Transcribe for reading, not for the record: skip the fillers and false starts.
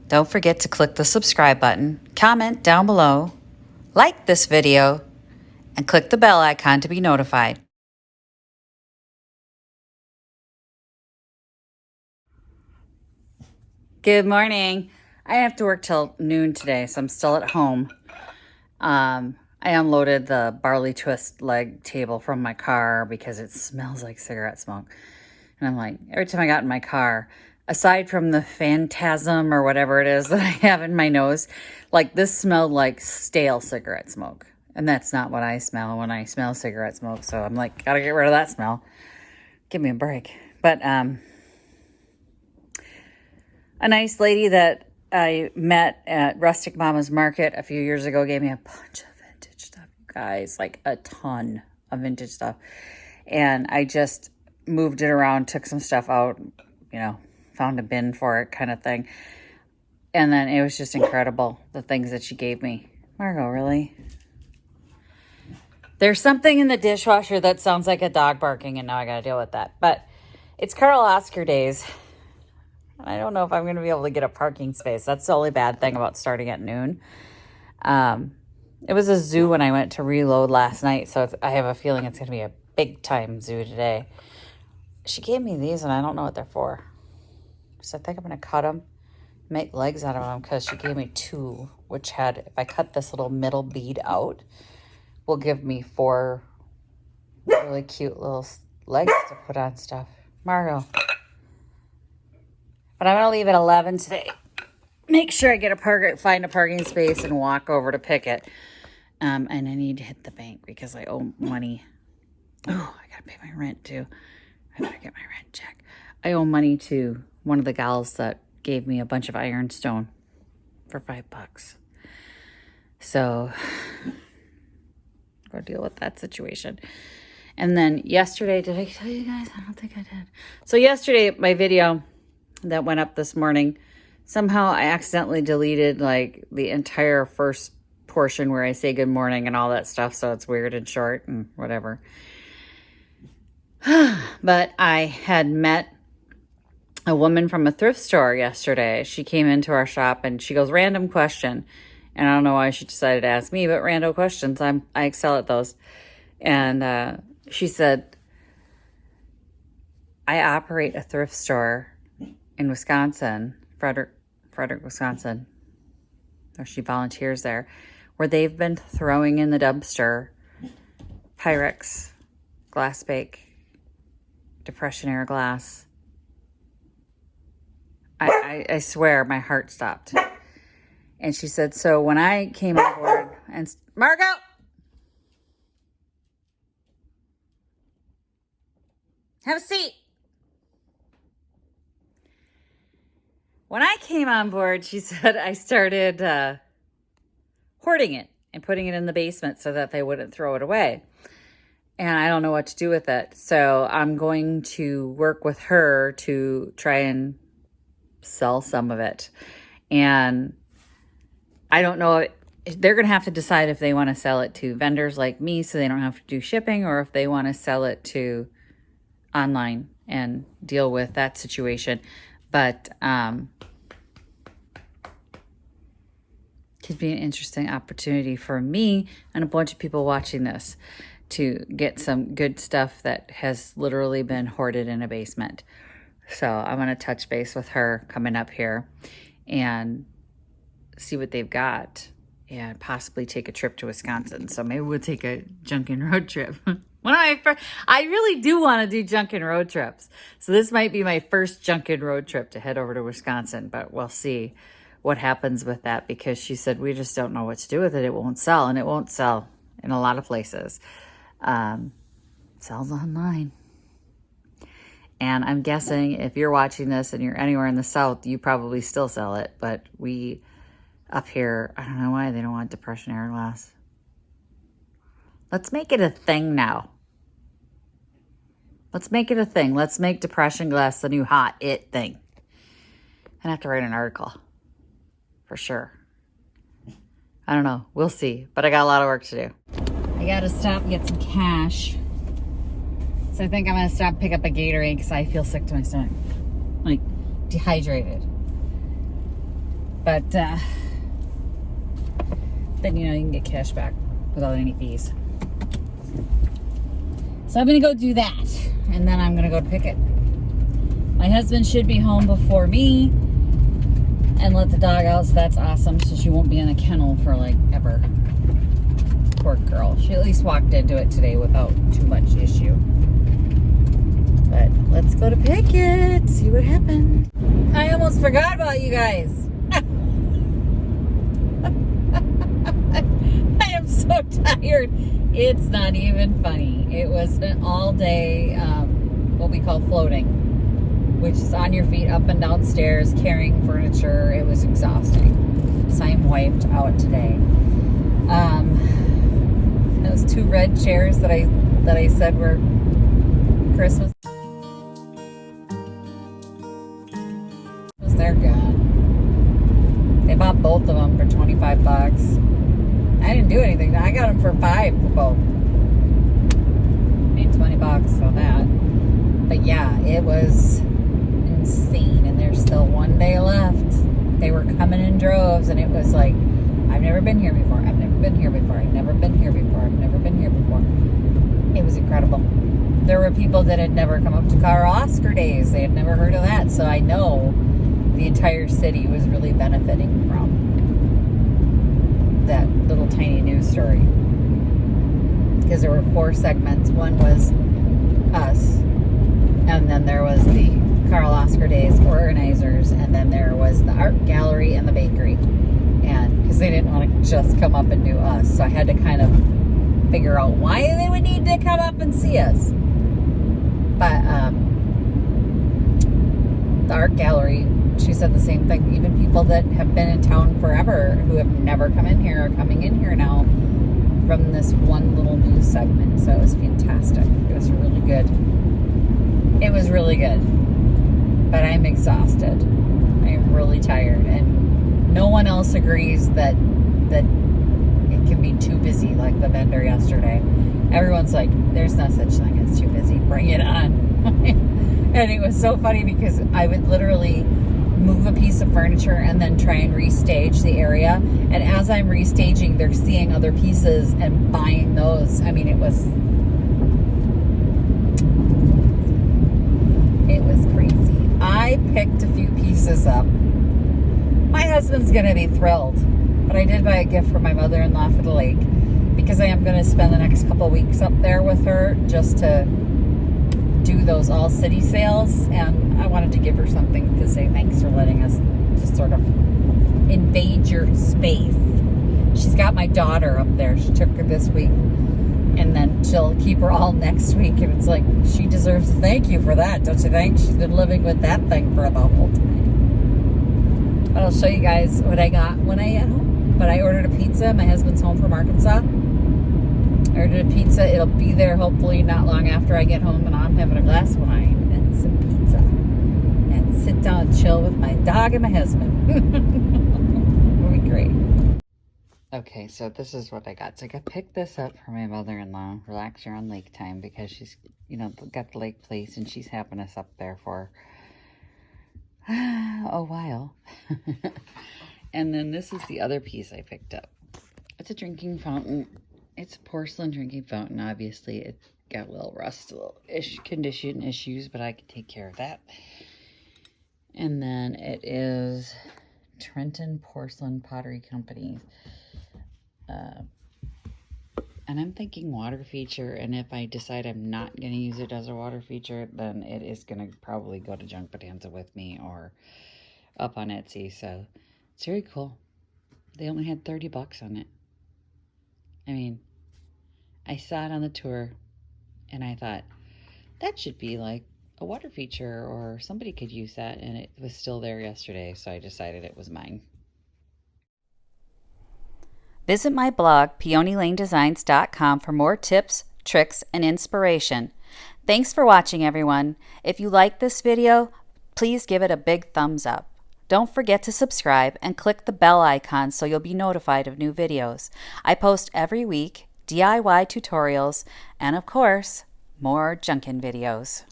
Don't forget to click the subscribe button, comment down below, like this video, and click the bell icon to be notified. Good morning. I have to work till noon today, so I'm still at home. I unloaded the barley twist leg table from my car because it smells like cigarette smoke. And I'm like, every time I got in my car, aside from the phantasm or whatever it is that I have in my nose, like this smelled like stale cigarette smoke. And that's not what I smell when I smell cigarette smoke. So I'm like, gotta get rid of that smell. Give me a break. But a nice lady that I met at Rustic Mama's Market a few years ago gave me a bunch of vintage stuff, guys, like a ton of vintage stuff. And I just moved it around, took some stuff out, you know, found a bin for it kind of thing. And then it was just incredible, the things that she gave me. Margot, really? There's something in the dishwasher that sounds like a dog barking, and now I got to deal with that. But it's Carl Oscar days. I don't know if I'm going to be able to get a parking space. That's the only bad thing about starting at noon. It was a zoo when I went to reload last night, so I have a feeling it's going to be a big-time zoo today. She gave me these, and I don't know what they're for. So I think I'm going to cut them, make legs out of them, because she gave me two, which had, if I cut this little middle bead out, will give me 4 really cute little legs to put on stuff. Margot. But I'm going to leave at 11 today. Make sure I get find a parking space and walk over to pick it. And I need to hit the bank because I owe money. Oh, I got to pay my rent too. I better get my rent check. I owe money to one of the gals that gave me a bunch of ironstone for $5. So, go deal with that situation. And then yesterday, did I tell you guys? I don't think I did. So yesterday, my video that went up this morning, somehow I accidentally deleted like the entire first portion where I say good morning and all that stuff. So it's weird and short and whatever. But I had met a woman from a thrift store yesterday. She came into our shop and she goes, random question. And I don't know why she decided to ask me, but random questions. I excel at those. And she said, I operate a thrift store in Wisconsin, Frederick, Wisconsin, or she volunteers there, where they've been throwing in the dumpster Pyrex, glass bake, Depression era glass. I swear my heart stopped. And she said, so when I came on board, and Margot! Have a seat. When I came on board, she said, I started hoarding it and putting it in the basement so that they wouldn't throw it away. And I don't know what to do with it. So I'm going to work with her to try and sell some of it. And I don't know, they're going to have to decide if they want to sell it to vendors like me so they don't have to do shipping, or if they want to sell it to online and deal with that situation. But could be an interesting opportunity for me and a bunch of people watching this to get some good stuff that has literally been hoarded in a basement. So I'm going to touch base with her coming up here and see what they've got and possibly take a trip to Wisconsin. So maybe we'll take a Junkin' road trip. I really do want to do Junkin' road trips. So this might be my first Junkin' road trip to head over to Wisconsin, but we'll see what happens with that, because she said, we just don't know what to do with it. It won't sell, and it won't sell in a lot of places. Sells online. And I'm guessing if you're watching this and you're anywhere in the South, you probably still sell it. But we up here, I don't know why they don't want Depression era glass. Let's make it a thing now. Let's make it a thing. Let's make Depression glass the new hot it thing. I have to write an article for sure. I don't know. We'll see. But I got a lot of work to do. I got to stop and get some cash. So I think I'm going to stop and pick up a Gatorade because I feel sick to my stomach. Like dehydrated. But then, you know, you can get cash back without any fees. So I'm going to go do that. And then I'm going to go pick it. My husband should be home before me and let the dog out. So that's awesome. So she won't be in a kennel for like ever. Poor girl. She at least walked into it today without too much issue. But let's go to pick it. See what happened. I almost forgot about you guys. I am so tired. It's not even funny. It was an all day, what we call floating, which is on your feet up and down stairs, carrying furniture. It was exhausting. So I'm wiped out today. Those 2 red chairs that I said were Christmas. They're gone. They bought both of them for $25. I didn't do anything. I got them for $5 for both. Made $20 on that. But yeah, it was insane. And there's still 1 day left. They were coming in droves, and it was like, I've never been here before. I've never been here before. I've never been here before. I've never been here before. It was incredible. There were people that had never come up to Carl Oscar Days. They had never heard of that. So I know the entire city was really benefiting from that little tiny news story. Because there were 4 segments. One was us. And then there was the Carl Oscar Days organizers. And then there was the art gallery and the bakery. And because they didn't want to just come up and do us. So I had to kind of figure out why they would need to come up and see us. But the art gallery, she said the same thing. Even people that have been in town forever who have never come in here are coming in here now from this one little news segment. So it was fantastic. It was really good. It was really good. But I'm exhausted. I am really tired. And no one else agrees that it can be too busy like the vendor yesterday. Everyone's like, there's no such thing as too busy. Bring it on. And it was so funny because I would literally move a piece of furniture and then try and restage the area. And as I'm restaging, they're seeing other pieces and buying those. I mean, it was crazy. I picked a few pieces up. My husband's going to be thrilled. But I did buy a gift for my mother-in-law for the lake because I am going to spend the next couple weeks up there with her just to do those all city sales, and I wanted to give her something to say thanks for letting us just sort of invade your space. She's got my daughter up there. She took her this week, and then she'll keep her all next week, and it's like, she deserves a thank you for that, don't you think? She's been living with that thing for the whole time. But I'll show you guys what I got when I get home. But I ordered a pizza. My husband's home from Arkansas. I ordered a pizza. It'll be there hopefully not long after I get home, and I'm having a glass of wine and some pizza and sit down and chill with my dog and my husband. It'll be great. Okay, so this is what I got. So I picked this up for my mother-in-law, relax her on lake time, because she's, you know, got the lake place and she's having us up there for a while. And then this is the other piece I picked up. It's a drinking fountain. It's a porcelain drinking fountain. Obviously, it got a little rust, a little condition issues, but I could take care of that. And then it is Trenton Porcelain Pottery Company. And I'm thinking water feature, and if I decide I'm not going to use it as a water feature, then it is going to probably go to Junk Bonanza with me or up on Etsy. So it's very cool. They only had $30 on it. I mean, I saw it on the tour, and I thought, that should be like a water feature, or somebody could use that, and it was still there yesterday, so I decided it was mine. Visit my blog, peonylanedesigns.com, for more tips, tricks, and inspiration. Thanks for watching, everyone. If you like this video, please give it a big thumbs up. Don't forget to subscribe and click the bell icon so you'll be notified of new videos. I post every week DIY tutorials and, of course, more junkin' videos.